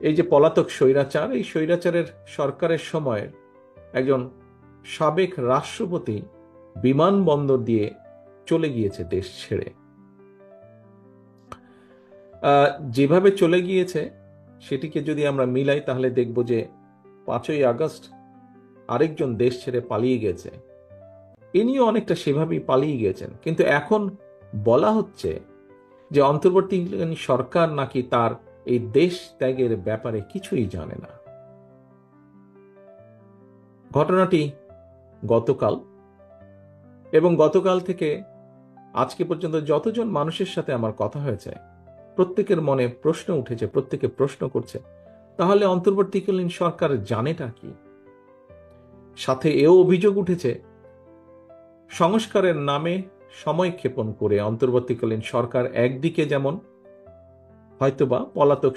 এই যে পলাতক স্বৈরাচার, এই স্বৈরাচারের সরকারের সময় একজন সাবেক রাষ্ট্রপতি বিমানবন্দর দিয়ে চলে গিয়েছে দেশ ছেড়ে। যেভাবে চলে গিয়েছে সেটিকে যদি আমরা মিলাই তাহলে দেখব যে 5ই আগস্ট আরেকজন দেশ ছেড়ে পালিয়ে গেছে, ইনিও অনেকটা সেভাবেই পালিয়ে গেছেন। কিন্তু এখন বলা হচ্ছে যে অন্তর্বর্তীকালীন সরকার নাকি তার এই দেশ ত্যাগের ব্যাপারে কিছুই জানে না। ঘটনাটি গতকাল, এবং গতকাল থেকে আজকে পর্যন্ত যতজন মানুষের সাথে আমার কথা হয়েছে প্রত্যেকের মনে প্রশ্ন উঠেছে, প্রত্যেকে প্রশ্ন করছে তাহলে অন্তর্বর্তীকালীন সরকার জানেটা কি। সাথে এও অভিযোগ উঠেছে সংস্কারের নামে সময় ক্ষেপণ করে অন্তর্বর্তীকালীন সরকার একদিকে যেমন হয়তোবা পলাতক